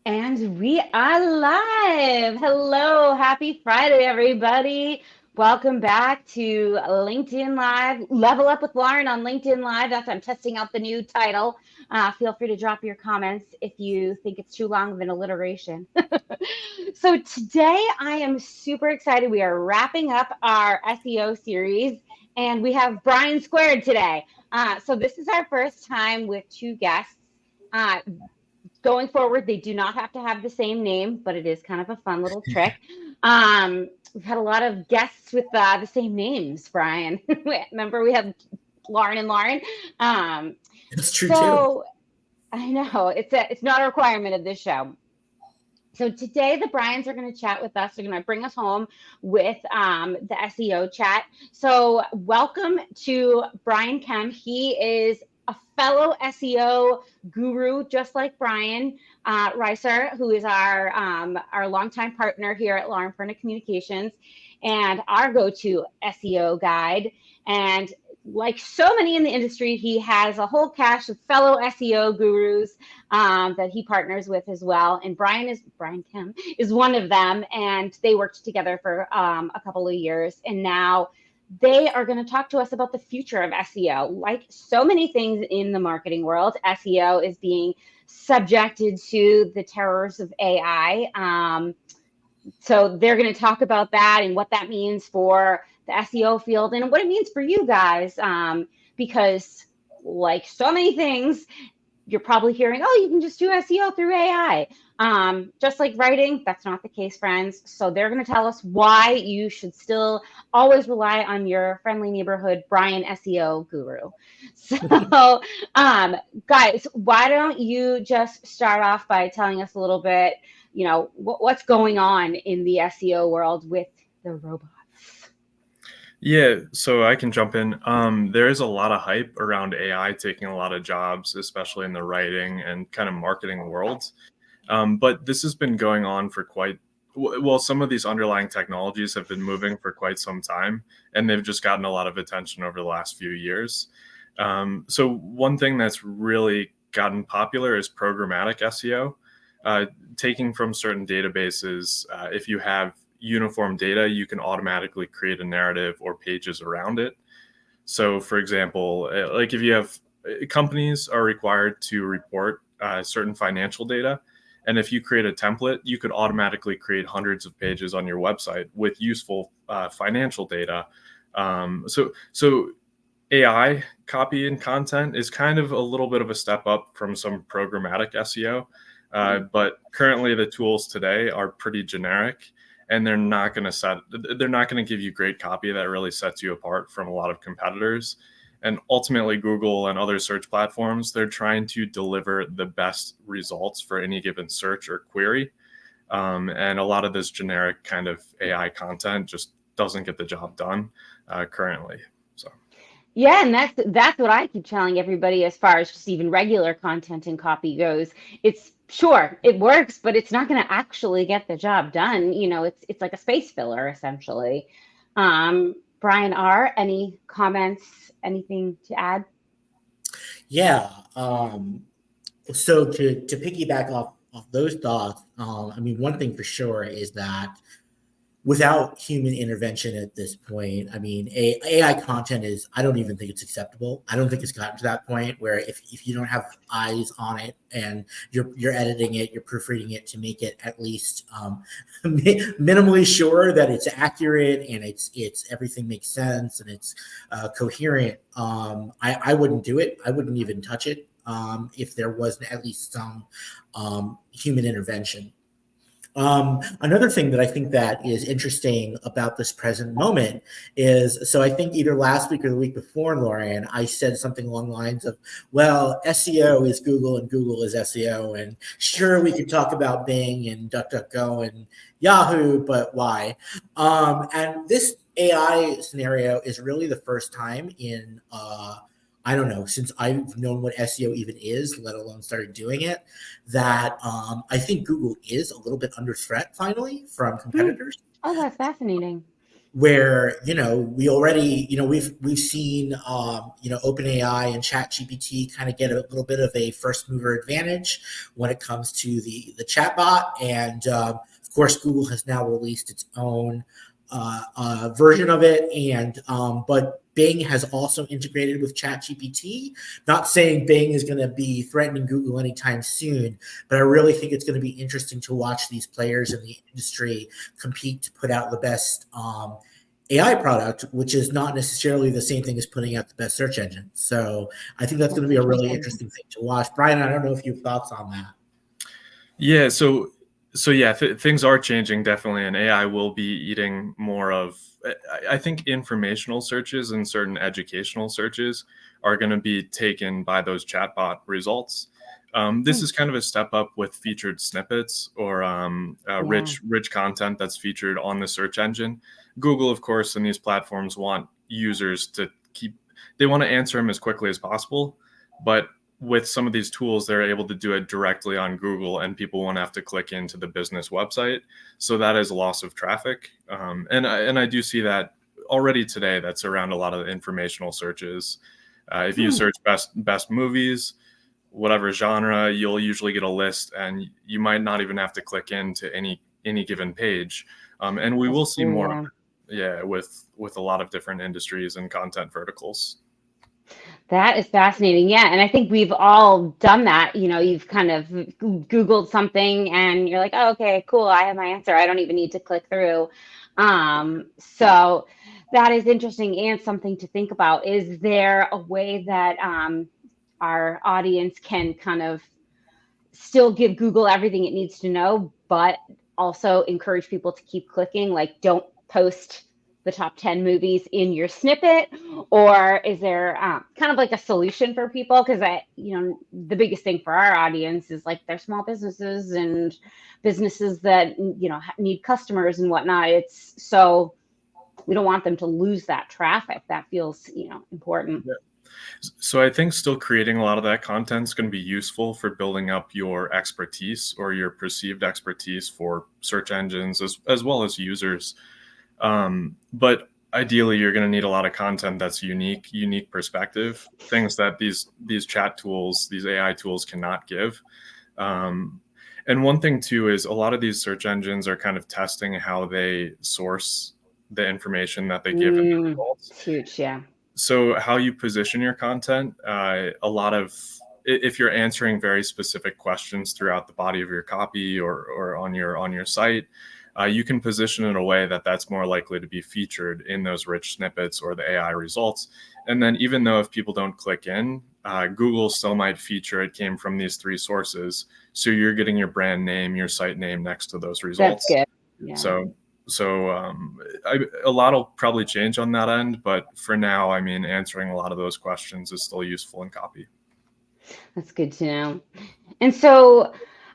And we are live. Hello, happy Friday, everybody. Welcome back to LinkedIn Live. Level Up with Lauren on LinkedIn Live. I'm testing out the new title. Feel free to drop your comments if you think it's too long of an alliteration. So today I am super excited. We are wrapping up our SEO series, and we have Brian Squared today. So this is our first time with two guests. Uh, Going forward, they do not have to have the same name, but it is kind of a fun little trick. We've had a lot of guests with the same names, Brian. Remember, we have Lauren and Lauren. Um, That's true too. so I know it's not a requirement of this show. So today the Bryans are going to chat with us. They're going to bring us home with the SEO chat. So welcome to Brian Kehm. He is a fellow SEO guru, just like Brian Reiser, who is our longtime partner here at Lauren Communications and our go-to SEO guide. And like so many in the industry, he has a whole cache of fellow SEO gurus that he partners with as well. And Brian Kehm is one of them, and they worked together for a couple of years. And now they are going to talk to us about the future of SEO. Like so many things in the marketing world, SEO is being subjected to the terrors of AI. So they're going to talk about that and what that means for the SEO field and what it means for you guys. Because like so many things, you're probably hearing, oh, you can just do SEO through AI. Just like writing, that's not the case, friends. So they're going to tell us why you should still always rely on your friendly neighborhood Brian SEO guru. So, guys, why don't you just start off by telling us a little bit, what's going on in the SEO world with the robots? Yeah, so I can jump in. There is a lot of hype around AI taking a lot of jobs, especially in the writing and kind of marketing worlds. But this has been going on for some of these underlying technologies have been moving for quite some time, and they've just gotten a lot of attention over the last few years. So one thing that's really gotten popular is programmatic SEO. Taking from certain databases, if you have uniform data, you can automatically create a narrative or pages around it. So, for example, like if you have companies are required to report certain financial data, and if you create a template, you could automatically create hundreds of pages on your website with useful financial data. So AI copy and content is kind of a little bit of a step up from some programmatic SEO. But currently the tools today are pretty generic, and they're not going to give you great copy that really sets you apart from a lot of competitors. And ultimately, Google and other search platforms, they're trying to deliver the best results for any given search or query. And a lot of this generic kind of AI content just doesn't get the job done currently. So. Yeah, and that's what I keep telling everybody as far as just even regular content and copy goes. It's sure it works, but it's not going to actually get the job done. It's like a space filler essentially. Brian R., any comments, anything to add? Yeah. So to piggyback off those thoughts, one thing for sure is that without human intervention at this point, AI content I don't even think it's acceptable. I don't think it's gotten to that point where if you don't have eyes on it and you're editing it, you're proofreading it to make it at least minimally sure that it's accurate and it's everything makes sense and it's coherent. I wouldn't do it. I wouldn't even touch it if there wasn't at least some human intervention. Another thing that I think that is interesting about this present moment is, so I think either last week or the week before, Lauren, I said something along the lines of, well, SEO is Google and Google is SEO. And sure, we could talk about Bing and DuckDuckGo and Yahoo, but why? And this AI scenario is really the first time in I don't know, since I've known what SEO even is, let alone started doing it, that I think Google is a little bit under threat finally from competitors. Oh, that's fascinating. where, we already, we've seen, OpenAI and ChatGPT kind of get a little bit of a first mover advantage when it comes to the chatbot. And of course, Google has now released its own version of it. And but Bing has also integrated with ChatGPT. Not saying Bing is going to be threatening Google anytime soon, but I really think it's going to be interesting to watch these players in the industry compete to put out the best AI product, which is not necessarily the same thing as putting out the best search engine. So I think that's going to be a really interesting thing to watch. Brian, I don't know if you have thoughts on that. Yeah, so yeah, things are changing definitely, and AI will be eating more of. I think informational searches and certain educational searches are going to be taken by those chatbot results. This is kind of a step up with featured snippets or rich content that's featured on the search engine. Google, of course, and these platforms want users to they want to answer them as quickly as possible, but with some of these tools, they're able to do it directly on Google, and people won't have to click into the business website. So that is a loss of traffic. And I do see that already today. That's around a lot of the informational searches. If you search best movies, whatever genre, you'll usually get a list, and you might not even have to click into any given page. And we will see more, with a lot of different industries and content verticals. That is fascinating. Yeah. And I think we've all done that. You've kind of Googled something and you're like, oh, okay, cool. I have my answer. I don't even need to click through. So that is interesting and something to think about. Is there a way that our audience can kind of still give Google everything it needs to know, but also encourage people to keep clicking? Like, don't post the top 10 movies in your snippet? Or is there kind of like a solution for people? Because the biggest thing for our audience is like they're small businesses and businesses that need customers and whatnot. It's so we don't want them to lose that traffic. That feels important. Yeah. So I think still creating a lot of that content is going to be useful for building up your expertise or your perceived expertise for search engines as well as users. But ideally, you're going to need a lot of content that's unique perspective, things that these chat tools, these AI tools cannot give. And one thing too is a lot of these search engines are kind of testing how they source the information that they give in the results. It's huge, yeah. So how you position your content, if you're answering very specific questions throughout the body of your copy or on your site, you can position in a way that's more likely to be featured in those rich snippets or the AI results. And then even though if people don't click in, Google still might feature it came from these 3 sources. So you're getting your brand name, your site name next to those results. That's good. Yeah. So a lot will probably change on that end. But for now, I mean, answering a lot of those questions is still useful in copy. That's good to know. And so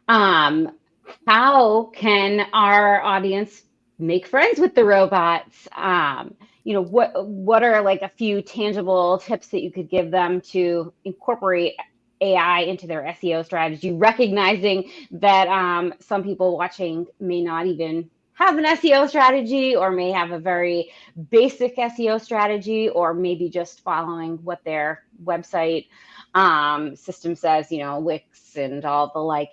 how can our audience make friends with the robots? What are like a few tangible tips that you could give them to incorporate AI into their SEO strategy, recognizing that some people watching may not even have an SEO strategy or may have a very basic SEO strategy, or maybe just following what their website system says, Wix and all the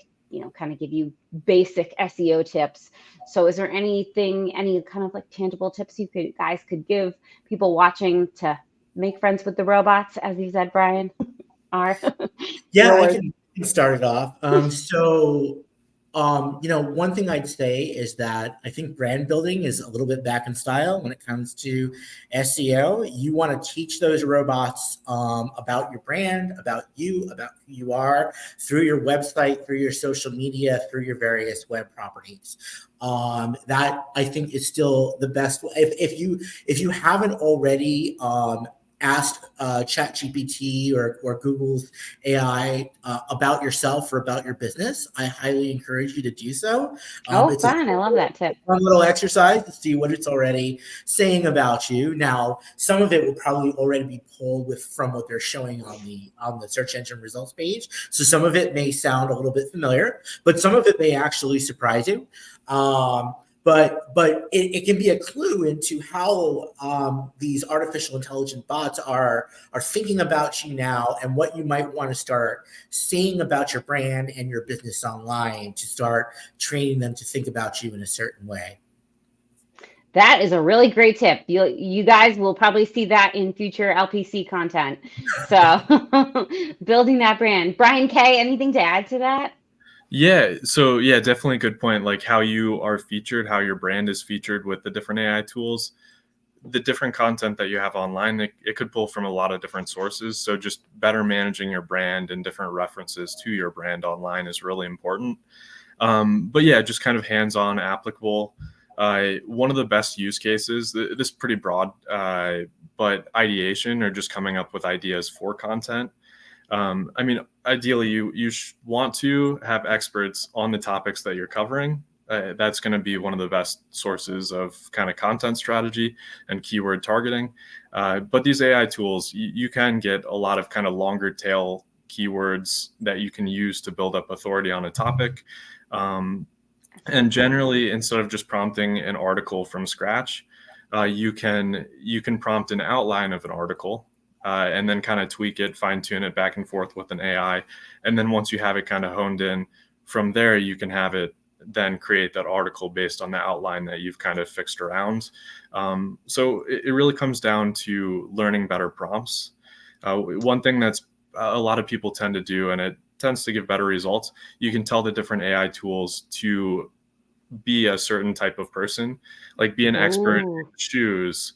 kind of give you basic SEO tips. So is there any kind of like tangible tips you guys could give people watching to make friends with the robots, as you said, Brian? Yeah, I can start it off. One thing I'd say is that I think brand building is a little bit back in style when it comes to SEO. You want to teach those robots about your brand, about you, about who you are through your website, through your social media, through your various web properties. That I think is still the best. If you haven't already asked ChatGPT or Google's AI about yourself or about your business, I highly encourage you to do so. It's fun. I love that tip. One little exercise to see what it's already saying about you. Now, some of it will probably already be pulled from what they're showing on the search engine results page. So some of it may sound a little bit familiar, but some of it may actually surprise you. it can be a clue into how these artificial intelligent bots are thinking about you now, and what you might want to start saying about your brand and your business online to start training them to think about you in a certain way. That is a really great tip. You guys will probably see that in future LPC content. So building that brand. Brian K, anything to add to that? Yeah. So yeah, definitely a good point. Like how you are featured, how your brand is featured with the different AI tools, the different content that you have online, it could pull from a lot of different sources. So just better managing your brand and different references to your brand online is really important. But yeah, just kind of hands-on applicable. One of the best use cases, this is pretty broad, but ideation, or just coming up with ideas for content. I mean, ideally, you want to have experts on the topics that you're covering. That's going to be one of the best sources of kind of content strategy and keyword targeting. But these AI tools, you can get a lot of kind of longer tail keywords that you can use to build up authority on a topic. And generally, instead of just prompting an article from scratch, you can prompt an outline of an article, and then kind of tweak it, fine tune it back and forth with an AI. And then once you have it kind of honed in, from there, you can have it then create that article based on the outline that you've kind of fixed around. So it really comes down to learning better prompts. One thing that's a lot of people tend to do, and it tends to give better results, you can tell the different AI tools to be a certain type of person, like be an expert in shoes,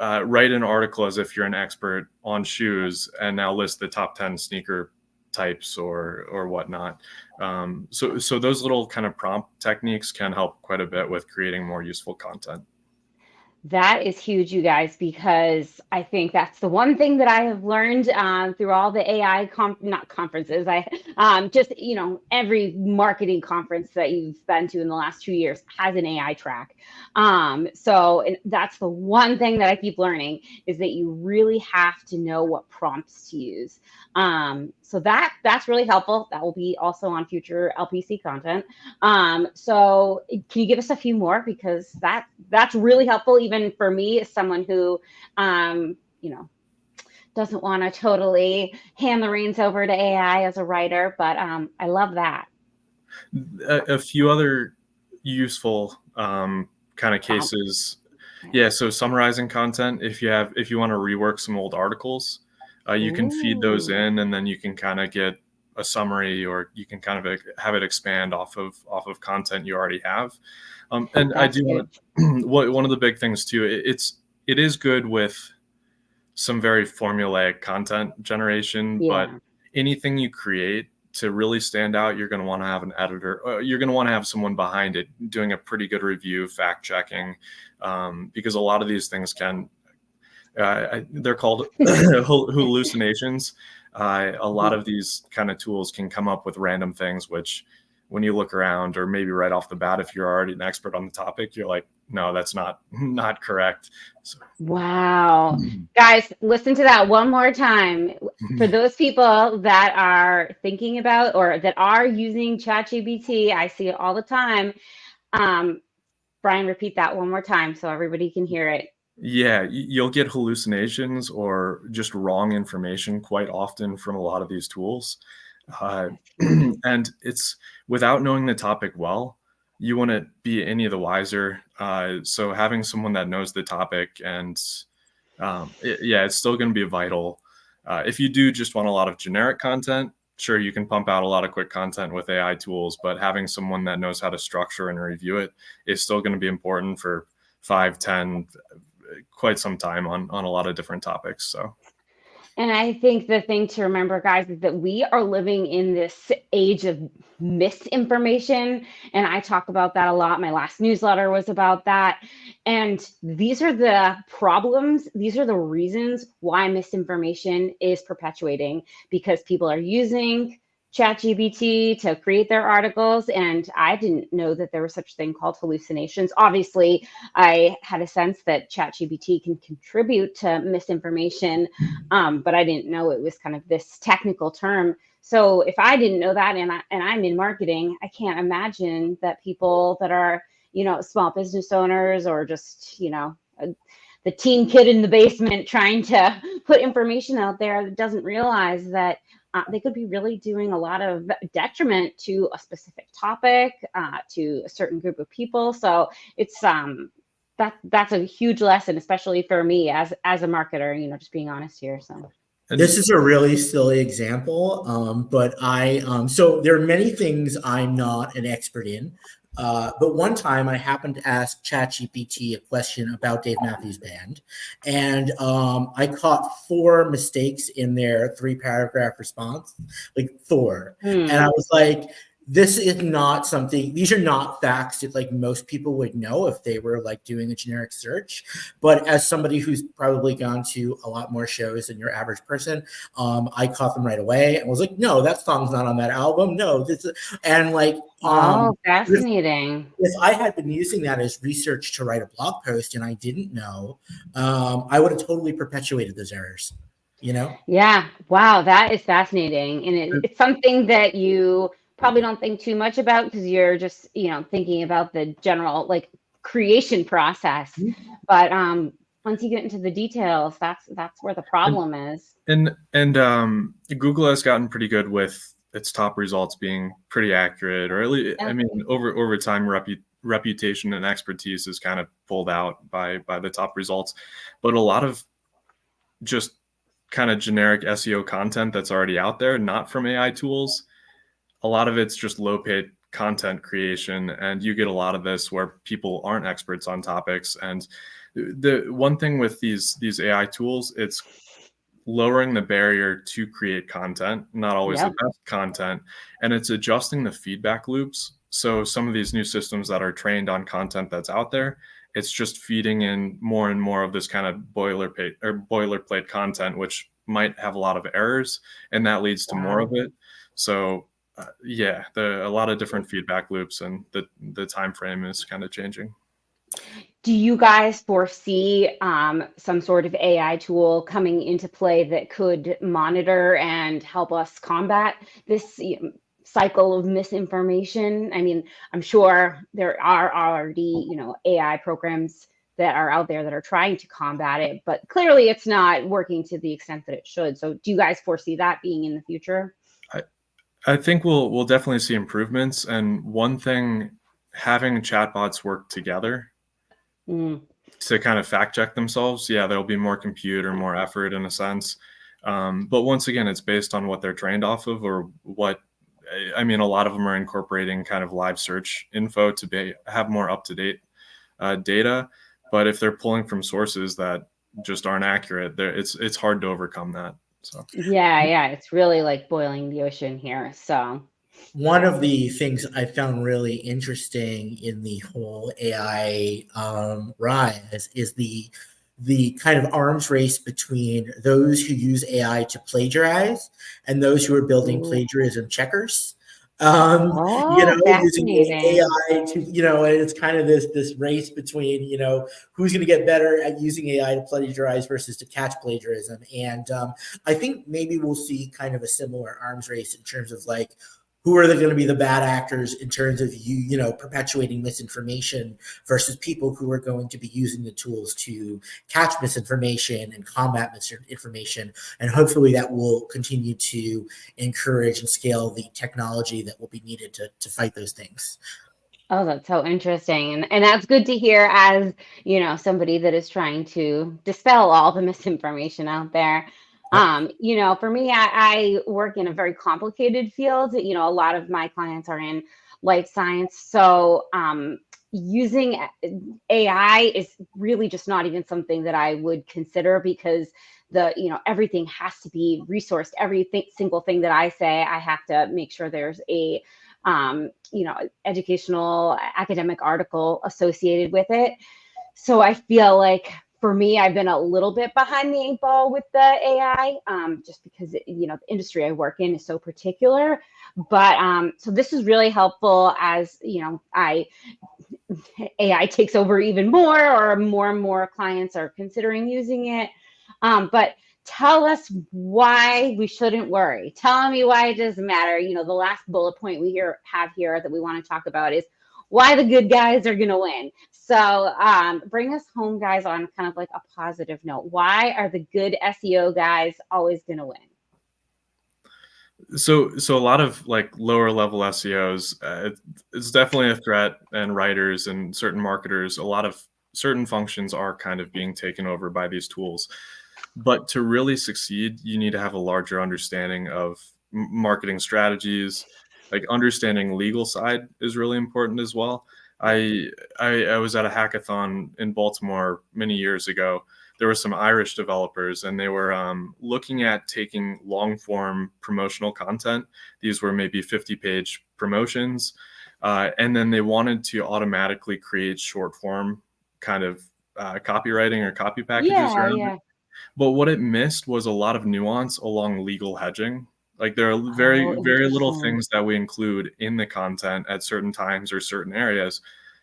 write an article as if you're an expert on shoes, and now list the top 10 sneaker types or whatnot. So those little kind of prompt techniques can help quite a bit with creating more useful content. That is huge, you guys, because I think that's the one thing that I have learned through all the AI not conferences. Just every marketing conference that you've been to in the last 2 years has an AI track. So that's the one thing that I keep learning, is that you really have to know what prompts to use. So that's really helpful. That will be also on future LPC content. So can you give us a few more, because that's really helpful, even for me as someone who, doesn't want to totally hand the reins over to AI as a writer, but I love that. A few other useful kind of cases. Yeah. So summarizing content, if you want to rework some old articles, you can feed those in, and then you can kind of get a summary, or you can kind of have it expand off of content you already have. And I do want to, one of the big things too, it is good with some very formulaic content generation, but anything you create to really stand out, you're going to want to have an editor, or you're going to want to have someone behind it doing a pretty good review, fact checking, because a lot of these things they're called hallucinations. A lot of these kind of tools can come up with random things, which when you look around, or maybe right off the bat, if you're already an expert on the topic, you're like, no, that's not correct. So. Wow. Guys, listen to that one more time. For those people that are thinking about, or that are using ChatGPT, I see it all the time. Brian, repeat that one more time so everybody can hear it. Yeah, you'll get hallucinations or just wrong information quite often from a lot of these tools. And it's, without knowing the topic well, you wouldn't be any of the wiser. So having someone that knows the topic, and it's still going to be vital. If you do just want a lot of generic content, sure, you can pump out a lot of quick content with AI tools, but having someone that knows how to structure and review it is still going to be important for 5, 10, quite some time on a lot of different topics. So. And I think the thing to remember, guys, is that we are living in this age of misinformation. And I talk about that a lot. My last newsletter was about that. And these are the problems. These are the reasons why misinformation is perpetuating, because people are using ChatGPT to create their articles. And I didn't know that there was such a thing called hallucinations. Obviously, I had a sense that ChatGPT can contribute to misinformation, but I didn't know it was kind of this technical term. So if I didn't know that, and I'm in marketing, I can't imagine that people that are small business owners or just, the teen kid in the basement trying to put information out there that doesn't realize that they could be really doing a lot of detriment to a specific topic, to a certain group of people. So it's that's a huge lesson, especially for me as a marketer, just being honest here. So this is a really silly example, but so there are many things I'm not an expert in. But one time I happened to ask ChatGPT a question about Dave Matthews Band, and I caught 4 mistakes in their 3-paragraph response, like 4. And I was like, this is not something, these are not facts that like most people would know if they were like doing a generic search. But as somebody who's probably gone to a lot more shows than your average person, I caught them right away and was like, no, that song's not on that album. No, this is, and like, fascinating. If I had been using that as research to write a blog post and I didn't know, I would have totally perpetuated those errors, Yeah. Wow. That is fascinating. And it's something that you probably don't think too much about because you're just, thinking about the general like creation process. But once you get into the details, that's where the problem is. And Google has gotten pretty good with its top results being pretty accurate, or at least, I mean, over time, reputation and expertise is kind of pulled out by the top results. But a lot of just kind of generic SEO content that's already out there, not from AI tools, a lot of it's just low paid content creation, and you get a lot of this where people aren't experts on topics. And the one thing with these AI tools, it's lowering the barrier to create content, not always the best content, and it's adjusting the feedback loops. So some of these new systems that are trained on content that's out there, it's just feeding in more and more of this kind of boilerplate content, which might have a lot of errors, and that leads to more of it. So a lot of different feedback loops, and the time frame is kind of changing. Do you guys foresee some sort of AI tool coming into play that could monitor and help us combat this cycle of misinformation? I mean, I'm sure there are already, AI programs that are out there that are trying to combat it, but clearly it's not working to the extent that it should. So do you guys foresee that being in the future? I think we'll definitely see improvements. And one thing, having chatbots work together to kind of fact check themselves, there'll be more compute or more effort in a sense. But once again, it's based on what they're trained off of, or what, I mean, a lot of them are incorporating kind of live search info to have more up-to-date data. But if they're pulling from sources that just aren't accurate, it's hard to overcome that. So it's really like boiling the ocean here. So one of the things I found really interesting in the whole AI rise is the kind of arms race between those who use AI to plagiarize and those who are building plagiarism checkers. Using AI to, and it's kind of this race between, who's going to get better at using AI to plagiarize versus to catch plagiarism. And I think maybe we'll see kind of a similar arms race in terms of like, who are going to be the bad actors in terms of perpetuating misinformation versus people who are going to be using the tools to catch misinformation and combat misinformation. And hopefully that will continue to encourage and scale the technology that will be needed to fight those things. Oh, that's so interesting. And that's good to hear as, somebody that is trying to dispel all the misinformation out there. For me, I work in a very complicated field. A lot of my clients are in life science. So using AI is really just not even something that I would consider because everything has to be resourced. Single thing that I say, I have to make sure there's a educational academic article associated with it. So I feel like for me, I've been a little bit behind the 8 ball with the AI, just because, the industry I work in is so particular. But so this is really helpful as, AI takes over even more, or more and more clients are considering using it. But tell us why we shouldn't worry. Tell me why it doesn't matter. The last bullet point we have here that we want to talk about is why the good guys are going to win. So bring us home, guys, on kind of like a positive note. Why are the good SEO guys always going to win? So a lot of like lower level SEOs, it's definitely a threat, and writers and certain marketers, a lot of certain functions are kind of being taken over by these tools. But to really succeed, you need to have a larger understanding of marketing strategies. Like understanding legal side is really important as well. I was at a hackathon in Baltimore many years ago. There were some Irish developers, and they were looking at taking long form promotional content. These were maybe 50-page promotions. And then they wanted to automatically create short form kind of copywriting or copy packages around it. But what it missed was a lot of nuance along legal hedging. Like there are very, very little things that we include in the content at certain times or certain areas,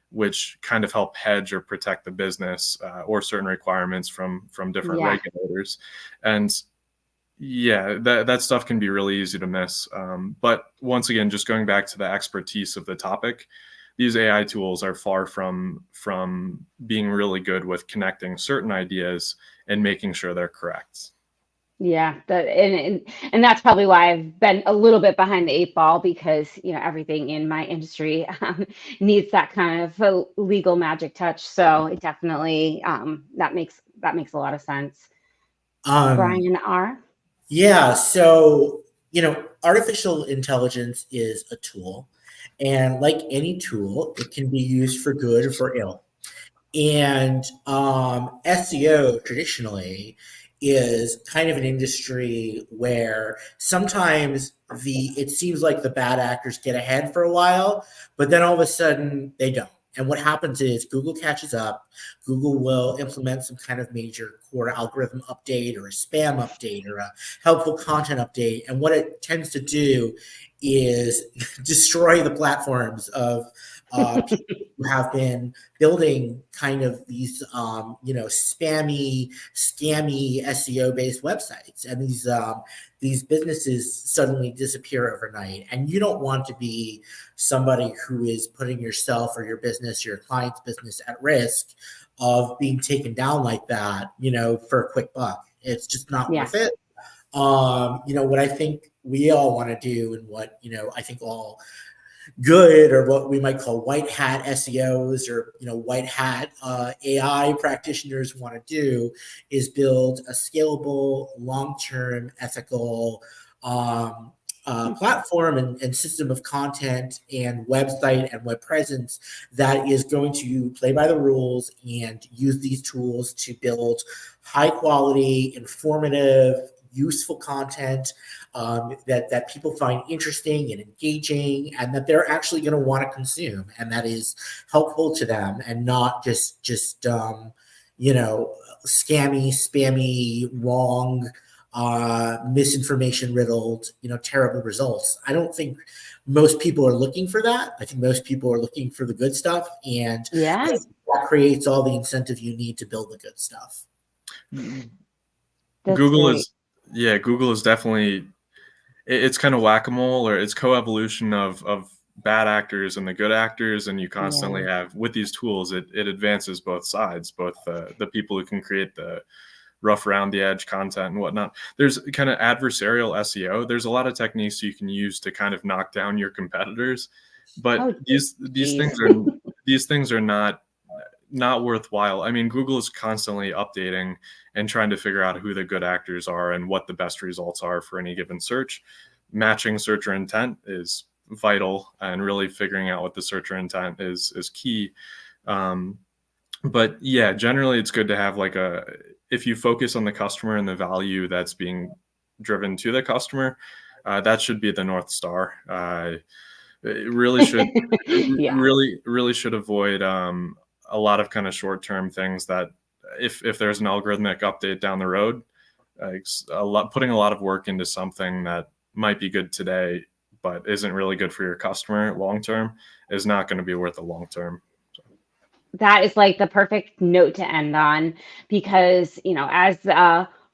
which kind of help hedge or protect the business or certain requirements from different regulators. And yeah, that stuff can be really easy to miss. But once again, just going back to the expertise of the topic, these AI tools are far from being really good with connecting certain ideas and making sure they're correct. Yeah, and that's probably why I've been a little bit behind the eight ball, because everything in my industry needs that kind of a legal magic touch. So it definitely that makes a lot of sense. Brian R. Yeah, so artificial intelligence is a tool, and like any tool, it can be used for good or for ill. And SEO traditionally is kind of an industry where sometimes it seems like the bad actors get ahead for a while, but then all of a sudden they don't. And what happens is Google catches up. Google will implement some kind of major core algorithm update or a spam update or a helpful content update. And what it tends to do is destroy the platforms of people who have been building kind of these, spammy, scammy SEO-based websites, and these businesses suddenly disappear overnight. And you don't want to be somebody who is putting yourself or your business, your client's business, at risk of being taken down like that, for a quick buck. It's just not worth it. What I think we all want to do, and what I think all good, or what we might call white hat SEOs, or white hat AI practitioners want to do, is build a scalable, long-term, ethical platform and system of content and website and web presence that is going to play by the rules and use these tools to build high quality, informative, useful content that people find interesting and engaging, and that they're actually going to want to consume, and that is helpful to them, and not just scammy, spammy, wrong, misinformation riddled, terrible results. I don't think most people are looking for that. I think most people are looking for the good stuff, and that creates all the incentive you need to build the good stuff. Google is definitely, it's kind of whack-a-mole, or it's co-evolution of bad actors and the good actors, and you constantly have, with these tools, it advances both sides, both the people who can create the rough around the edge content and whatnot. There's kind of adversarial SEO. There's a lot of techniques you can use to kind of knock down your competitors, but these things are not worthwhile. I mean, Google is constantly updating and trying to figure out who the good actors are and what the best results are for any given search. Matching searcher intent is vital, and really figuring out what the searcher intent is key. But yeah, generally it's good to have if you focus on the customer and the value that's being driven to the customer, that should be the North Star. It really should, really should avoid a lot of kind of short-term things that if there's an algorithmic update down the road, putting a lot of work into something that might be good today but isn't really good for your customer long-term is not going to be worth the long-term. That is like the perfect note to end on, because as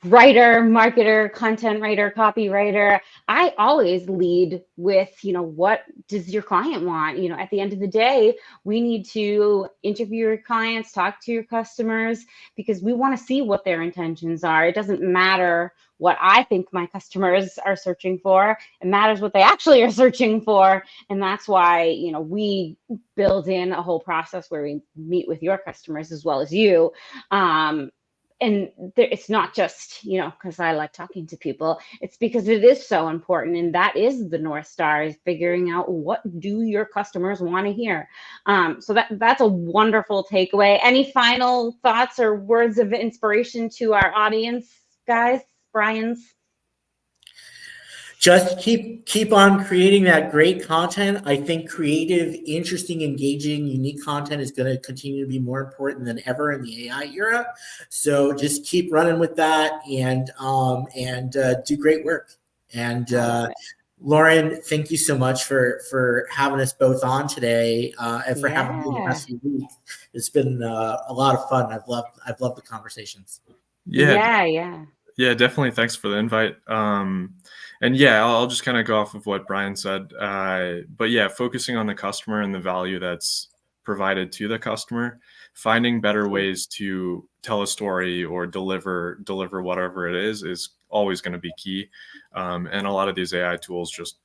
writer, marketer, content writer, copywriter, I always lead with, what does your client want? At the end of the day, we need to interview your clients, talk to your customers, because we want to see what their intentions are. It doesn't matter what I think my customers are searching for. It matters what they actually are searching for. And that's why, we build in a whole process where we meet with your customers as well as you. And it's not just, because I like talking to people. It's because it is so important. And that is the North Star, is figuring out what do your customers want to hear. So that's a wonderful takeaway. Any final thoughts or words of inspiration to our audience, guys? Brian's? Just keep on creating that great content. I think creative, interesting, engaging, unique content is going to continue to be more important than ever in the AI era. So just keep running with that and do great work. And Lauren, thank you so much for having us both on today and for having me the rest of the week. It's been a lot of fun. I've loved the conversations. Yeah. Yeah, definitely. Thanks for the invite. And yeah, I'll just kind of go off of what Brian said. But yeah, focusing on the customer and the value that's provided to the customer, finding better ways to tell a story or deliver whatever it is always going to be key. And a lot of these AI tools just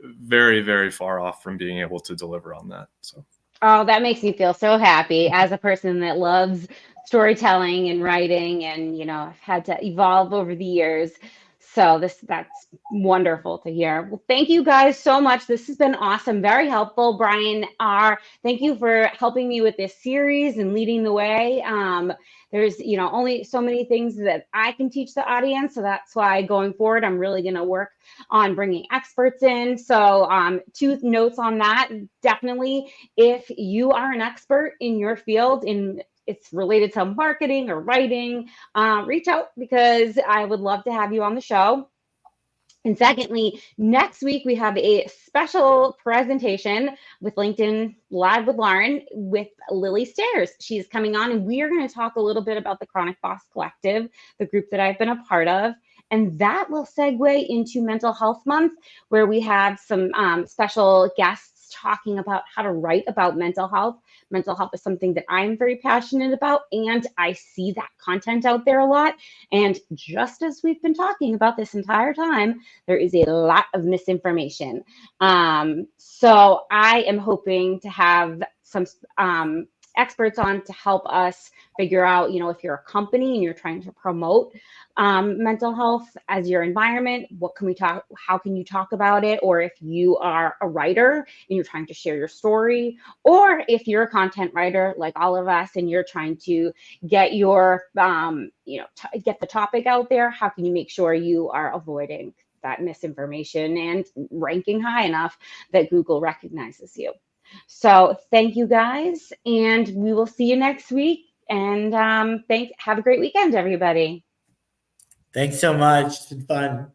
very, very far off from being able to deliver on that. So. Oh, that makes me feel so happy as a person that loves storytelling and writing, and I've had to evolve over the years. So that's wonderful to hear. Well, thank you guys so much. This has been awesome, very helpful. Brian, thank you for helping me with this series and leading the way. There's only so many things that I can teach the audience, so that's why going forward I'm really going to work on bringing experts in. So 2 notes on that. Definitely, if you are an expert in your field, it's related to marketing or writing, reach out, because I would love to have you on the show. And secondly, next week we have a special presentation with LinkedIn Live with Lauren with Lily Stairs. She's coming on, and we are going to talk a little bit about the Chronic Boss Collective, the group that I've been a part of. And that will segue into Mental Health Month, where we have some special guests talking about how to write about mental health. Mental health is something that I'm very passionate about, and I see that content out there a lot. And just as we've been talking about this entire time, there is a lot of misinformation. So I am hoping to have some experts on to help us figure out, if you're a company and you're trying to promote mental health as your environment, how can you talk about it? Or if you are a writer and you're trying to share your story, or if you're a content writer like all of us and you're trying to get your, get the topic out there, how can you make sure you are avoiding that misinformation and ranking high enough that Google recognizes you? So thank you guys, and we will see you next week. And have a great weekend, everybody. Thanks so much. It's been fun.